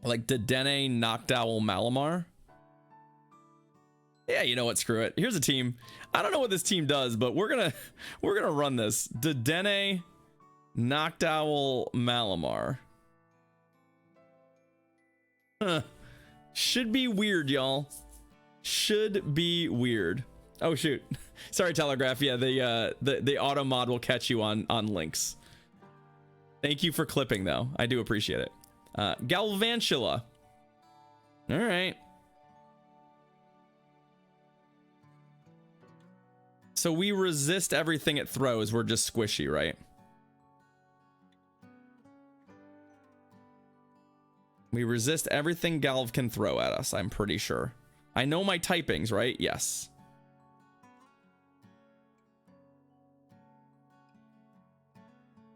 Like Dedenne, Noctowl, Malamar. Yeah, you know what? Screw it. Here's a team. I don't know what this team does, but we're gonna run this. Dedenne, Noctowl, Malamar. Huh. Should be weird, y'all. Should be weird. Oh shoot. Sorry, Telegraph. Yeah, the auto mod will catch you on links. Thank you for clipping though. I do appreciate it. Galvantula. All right. So we resist everything it throws. We're just squishy, right? We resist everything Galv can throw at us, I'm pretty sure. I know my typings, right? Yes.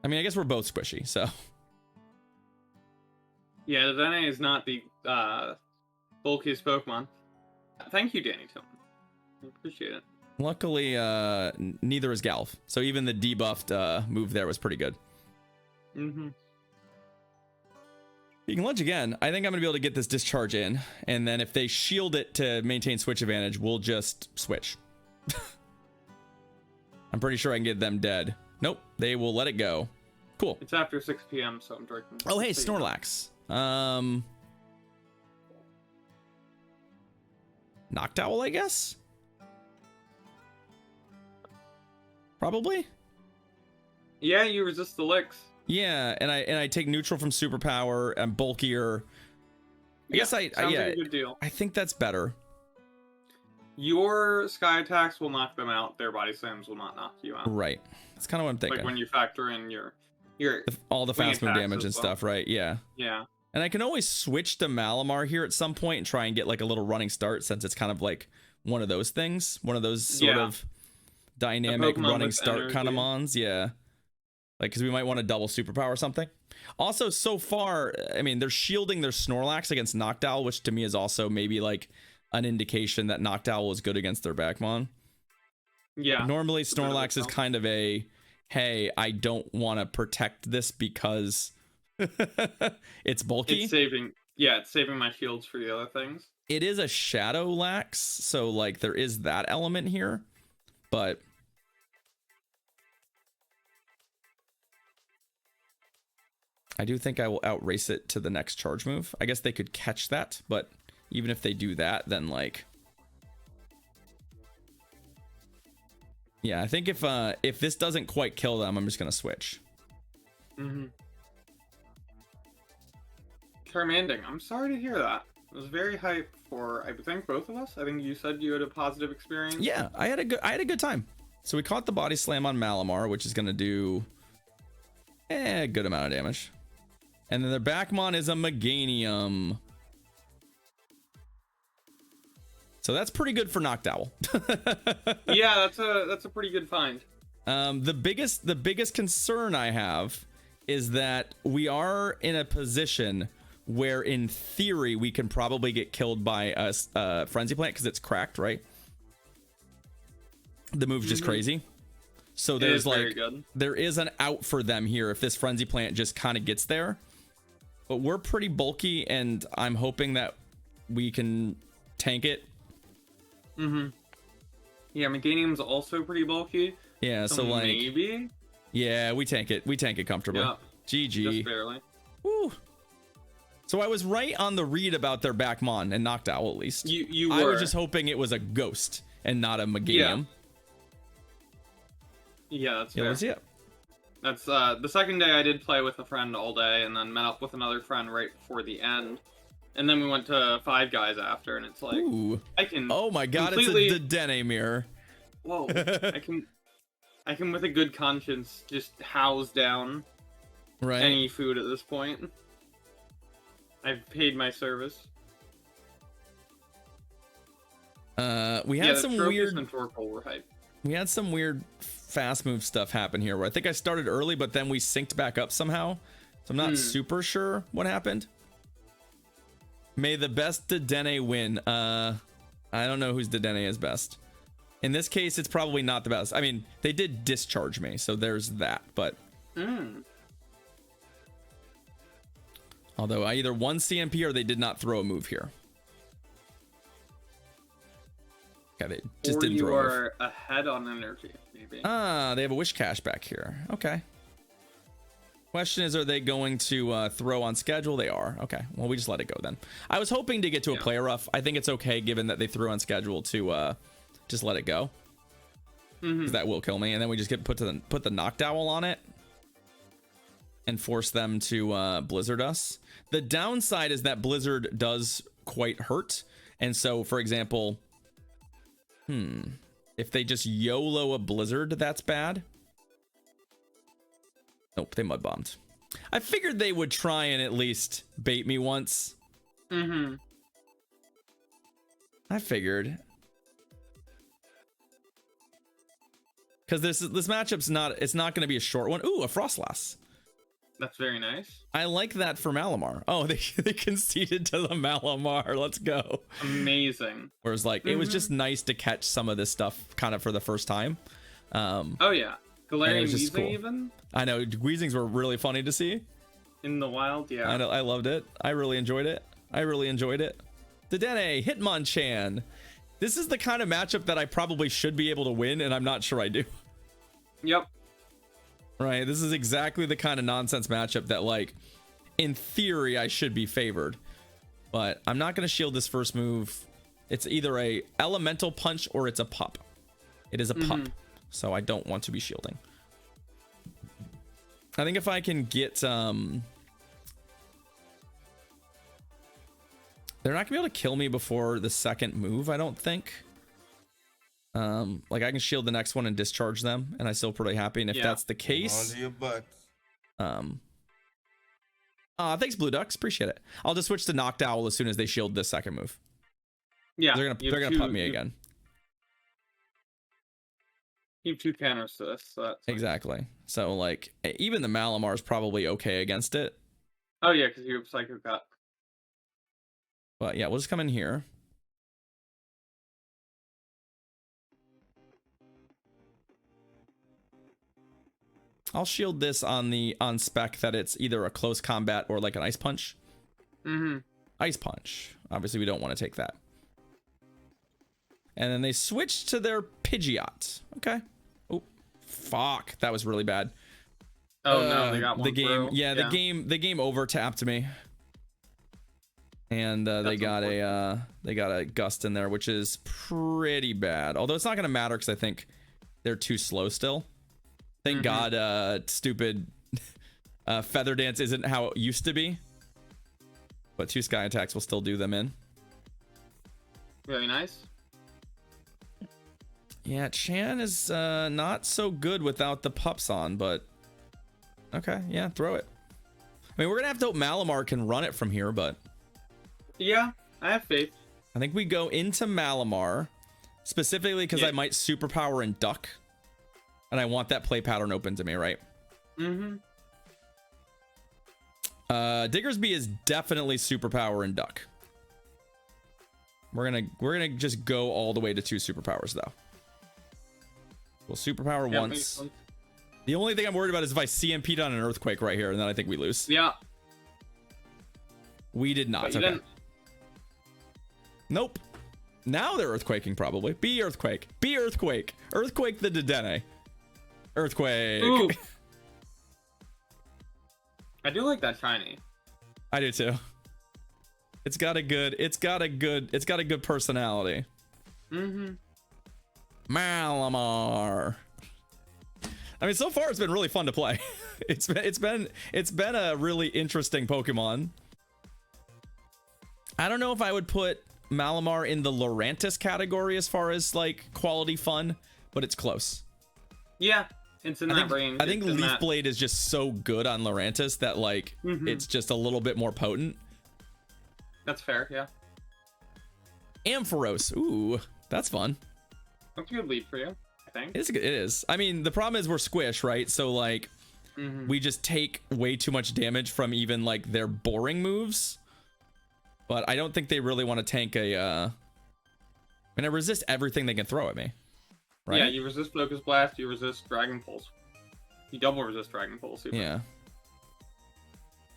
I mean, I guess we're both squishy, so. Yeah, Dedenne is not the bulkiest Pokemon. Thank you, Danny Tillman. I appreciate it. Luckily, neither is Galv. So even the debuffed move there was pretty good. Mm-hmm. You can lunge again. I think I'm going to be able to get this discharge in. And then if they shield it to maintain switch advantage, we'll just switch. I'm pretty sure I can get them dead. Nope. They will let it go. Cool. It's after 6 p.m., so I'm drinking. Oh, hey, Snorlax. Noctowl, I guess? Probably? Yeah, you resist the licks. Yeah, and I take neutral from superpower. I'm bulkier. I guess sounds like a good deal. I think that's better. Your sky attacks will knock them out. Their body slams will not knock you out. Right. That's kind of what I'm thinking. Like when you factor in your all the fast move damage and stuff, right? Yeah. Yeah. And I can always switch to Malamar here at some point and try and get like a little running start, since it's kind of like one of those things, one of those sort of dynamic running start kind of mons. Yeah. Like, because we might want to double superpower or something. Also, so far, I mean, they're shielding their Snorlax against Noctowl, which to me is also maybe like an indication that Noctowl is good against their Backmon. Yeah. Normally, Snorlax is kind of a, hey, I don't want to protect this because it's bulky. It's saving my shields for the other things. It is a Shadow Lax, so like there is that element here, but I do think I will outrace it to the next charge move. I guess they could catch that, but even if they do that, then like, yeah, I think if this doesn't quite kill them, I'm just gonna switch. Mm-hmm. Charmanding, I'm sorry to hear that. It was very hype for, I think, both of us. I think you said you had a positive experience. Yeah, I had a good time. So we caught the body slam on Malamar, which is gonna do a good amount of damage. And then their Backmon is a Meganium. So that's pretty good for Noctowl. Yeah, that's a pretty good find. The biggest concern I have is that we are in a position where in theory we can probably get killed by a Frenzy Plant because it's cracked, right? The move's just crazy. So there's like, there is an out for them here if this Frenzy Plant just kind of gets there. But we're pretty bulky, and I'm hoping that we can tank it. Mm-hmm. Yeah, Meganium's also pretty bulky. Yeah, so like maybe. Yeah, we tank it. We tank it comfortably. Yeah, GG. Just barely. Woo. So I was right on the read about their Backmon and Noctowl, at least. You were. I was just hoping it was a ghost and not a Meganium. Yeah, that's fair. Let's see it. That's the second day I did play with a friend all day, and then met up with another friend right before the end. And then we went to Five Guys after, and it's like, ooh. I can. Oh my god, completely... it's a Dedenne mirror. Whoa, I can with a good conscience just house down any food at this point. I've paid my service. We had some weird. And Torkoal were hype. We had some weird fast move stuff happen here where I think I started early, but then we synced back up somehow. So I'm not super sure what happened. May the best Dedenne win. I don't know whose Dedenne is best. In this case, it's probably not the best. I mean, they did discharge me, so there's that, but... Although I either won CMP or they did not throw a move here. Okay, they just didn't throw a move. Or you are ahead on energy, maybe. They have a wish cache back here. Okay. Question is, are they going to throw on schedule? They are. Okay, well, we just let it go then. I was hoping to get to a player rough. I think it's okay given that they threw on schedule to just let it go. Because that will kill me. And then we just put the Noctowl on it and force them to blizzard us. The downside is that blizzard does quite hurt. And so, for example, if they just YOLO a blizzard, that's bad. Nope, they mud bombed. I figured they would try and at least bait me once. I figured. Because this matchup's not going to be a short one. Ooh, a Frostlass. That's very nice. I like that for Malamar. Oh, they conceded to the Malamar. Let's go. Amazing. Whereas like it was just nice to catch some of this stuff kind of for the first time. Oh yeah. Galarian Weezing cool. Even? I know, Weezings were really funny to see. In the wild, yeah. I know, I loved it. I really enjoyed it. Dedenne, Hitmonchan. This is the kind of matchup that I probably should be able to win, and I'm not sure I do. Yep. Right, this is exactly the kind of nonsense matchup that, like, in theory, I should be favored. But I'm not going to shield this first move. It's either a elemental punch or it's a pup. It is a pup. So I don't want to be shielding. I think if I can get they're not gonna be able to kill me before the second move, I don't think. Like I can shield the next one and discharge them, and I'm still pretty happy. And if that's the case, thanks Blue Ducks, appreciate it. I'll just switch to Noctowl as soon as they shield this second move. Yeah, they're gonna pup me again. You have 2 counters to this. So that's exactly. So like even the Malamar is probably okay against it. Oh yeah, because you have Psycho Cut. But yeah, we'll just come in here. I'll shield this on spec that it's either a close combat or like an ice punch. Ice punch. Obviously we don't want to take that. And then they switched to their Pidgeot. Okay. Oh, fuck. That was really bad. Oh no, they got one. The game, the game over tapped me. And they got a gust in there, which is pretty bad. Although it's not going to matter because I think they're too slow still. Thank God stupid Feather Dance isn't how it used to be. But 2 sky attacks will still do them in. Very nice. Yeah, Chan is not so good without the pups on, but okay, yeah, throw it. I mean, we're gonna have to hope Malamar can run it from here, but yeah, I have faith. I think we go into Malamar specifically because I might superpower and duck, and I want that play pattern open to me, right? Diggersby is definitely superpower and duck. We're gonna just go all the way to 2 superpowers though. We'll superpower once. The only thing I'm worried about is if I CMP'd on an earthquake right here, and then I think we lose. Yeah. We did not. Okay. Nope. Now they're earthquaking probably. Be earthquake. Be earthquake. Earthquake the Dedenne. Earthquake. Ooh. I do like that shiny. I do too. It's got a good personality. Malamar. I mean, so far it's been really fun to play. It's been a really interesting Pokemon. I don't know if I would put Malamar in the Lurantis category as far as like quality fun, but it's close. Yeah, it's in that range. I think Leaf Blade is just so good on Lurantis that like it's just a little bit more potent. That's fair, yeah. Ampharos. Ooh, that's fun. That's a good lead for you, I think. It is. I mean, the problem is we're squish, right? So like we just take way too much damage from even like their boring moves. But I don't think they really want to tank a I mean, I resist everything they can throw at me. Right? Yeah, you resist Focus Blast, you resist Dragon Pulse. You double resist Dragon Pulse. Even. Yeah.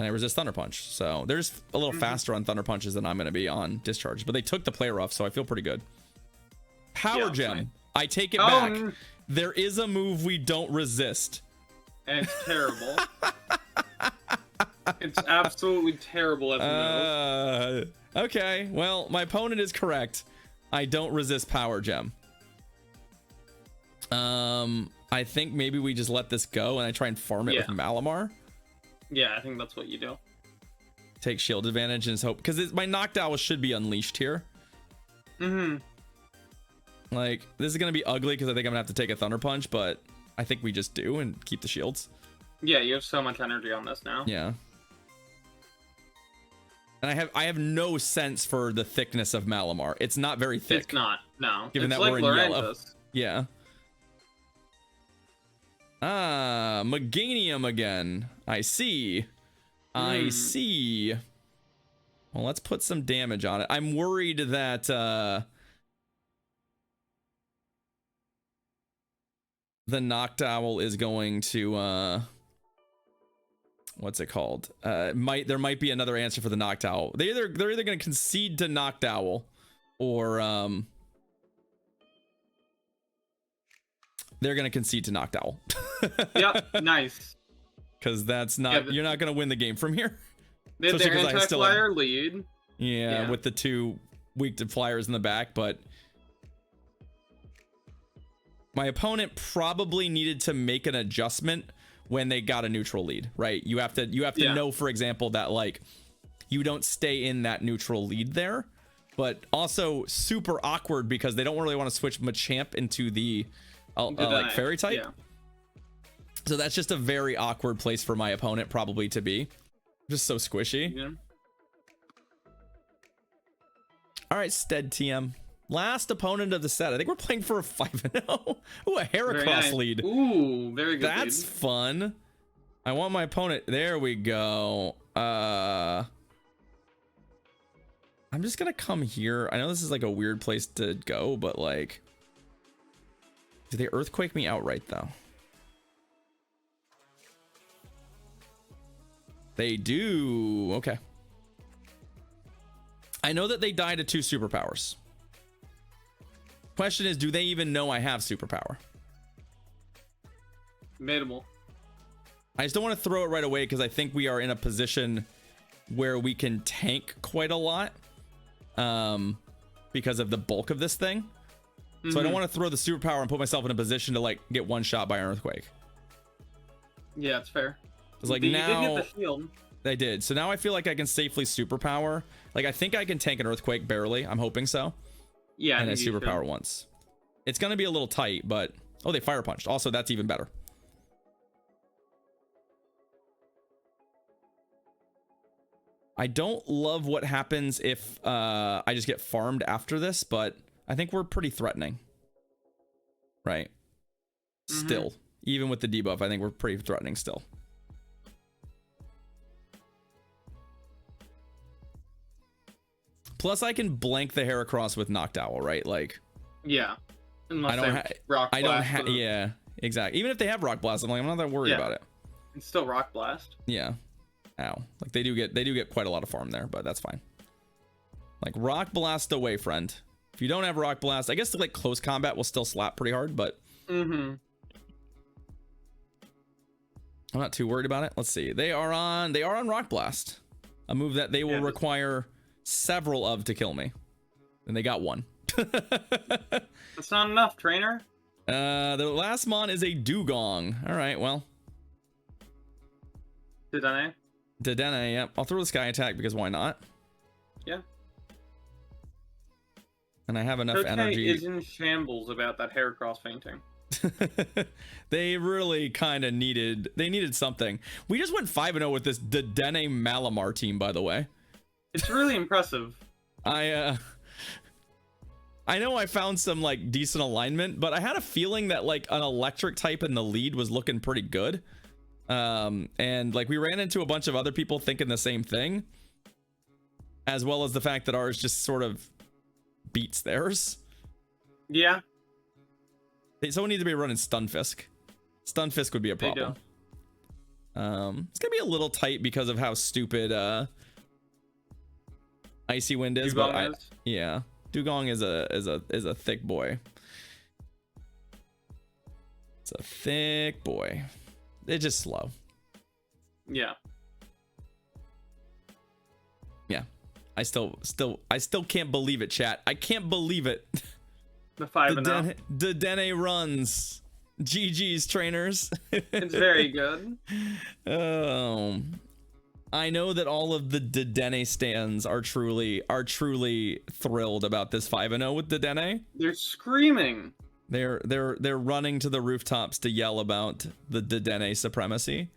and I resist Thunder Punch. So they're just a little faster on Thunder Punches than I'm going to be on Discharge. But they took the play rough, so I feel pretty good. Power Gem. Fine. I take it back. There is a move we don't resist. And it's terrible. It's absolutely terrible as a move. Okay, well, my opponent is correct. I don't resist Power Gem. I think maybe we just let this go and I try and farm it with Malamar. Yeah, I think that's what you do. Take shield advantage and hope, because my Noctowl should be unleashed here. Like, this is gonna be ugly because I think I'm gonna have to take a Thunder Punch, but I think we just do and keep the shields. Yeah, you have so much energy on this now. Yeah. And I have no sense for the thickness of Malamar. It's not very thick. It's not, no. Given it's that like we're in yellow. Yeah. Meganium again. I see. I see. Well, let's put some damage on it. I'm worried that the Noctowl is going to what's it called? There might be another answer for the Noctowl. They're either going to concede to Noctowl or they're going to concede to Noctowl. Yep, nice. Because that's not you're not going to win the game from here. Their anti-flyer lead. Yeah, with the two weak to flyers in the back, but my opponent probably needed to make an adjustment when they got a neutral lead, right? You have to know, for example, that like you don't stay in that neutral lead there, but also super awkward because they don't really want to switch Machamp into the like fairy type. Yeah. So that's just a very awkward place for my opponent probably to be. Just so squishy. Yeah. All right, Stead TM. Last opponent of the set. I think we're playing for a 5-0. Ooh, a Heracross lead. Ooh, very good. That's fun. I want my opponent. There we go. I'm just gonna come here. I know this is like a weird place to go, but like, do they earthquake me outright though? They do. Okay. I know that they die to 2 superpowers. Question is, do they even know I have superpower? Debatable. I just don't want to throw it right away because I think we are in a position where we can tank quite a lot because of the bulk of this thing. So I don't want to throw the superpower and put myself in a position to like get one shot by an earthquake. Yeah, it's fair. It's like you now did get the shield. I did. So now I feel like I can safely superpower. Like I think I can tank an earthquake barely. I'm hoping so. Yeah, and I superpower once. It's gonna be a little tight, but oh, they fire punched. Also, that's even better. I don't love what happens if I just get farmed after this, but I think we're pretty threatening. Right? Still, even with the debuff, I think we're pretty threatening still. Plus, I can blank the Heracross with Noctowl, right? Like, yeah. Unless I don't have. Yeah, exactly. Even if they have Rock Blast, I'm like, I'm not that worried about it. It's still Rock Blast. Yeah. Ow. Like they do get quite a lot of farm there, but that's fine. Like Rock Blast away, friend. If you don't have Rock Blast, I guess like close combat will still slap pretty hard, but I'm not too worried about it. Let's see. They are on Rock Blast, a move that they will require several of to kill me, and they got one. That's not enough, trainer. The last mon is a Dugong. All right, well, Dedenne, yeah. I'll throw the Sky Attack because why not? Yeah. And I have enough energy. Is in shambles about that Heracross fainting. They really kind of needed something. We just went 5-0 with this Dedenne Malamar team, by the way. It's really impressive. I know I found some like decent alignment, but I had a feeling that like an electric type in the lead was looking pretty good. And like we ran into a bunch of other people thinking the same thing, as well as the fact that ours just sort of beats theirs. Yeah. Someone needs to be running Stunfisk. Stunfisk would be a problem. It's gonna be a little tight because of how stupid Icy Wind is, Dugong but yeah, Dugong is a thick boy. It's a thick boy. It's just slow. Yeah. Yeah. I still can't believe it, chat. I can't believe it. The 5-0. Dedenne runs. GG's, trainers. It's very good. I know that all of the Dedenne stands are truly thrilled about this 5-0 with Dedenne. They're screaming. They're running to the rooftops to yell about the Dedenne supremacy.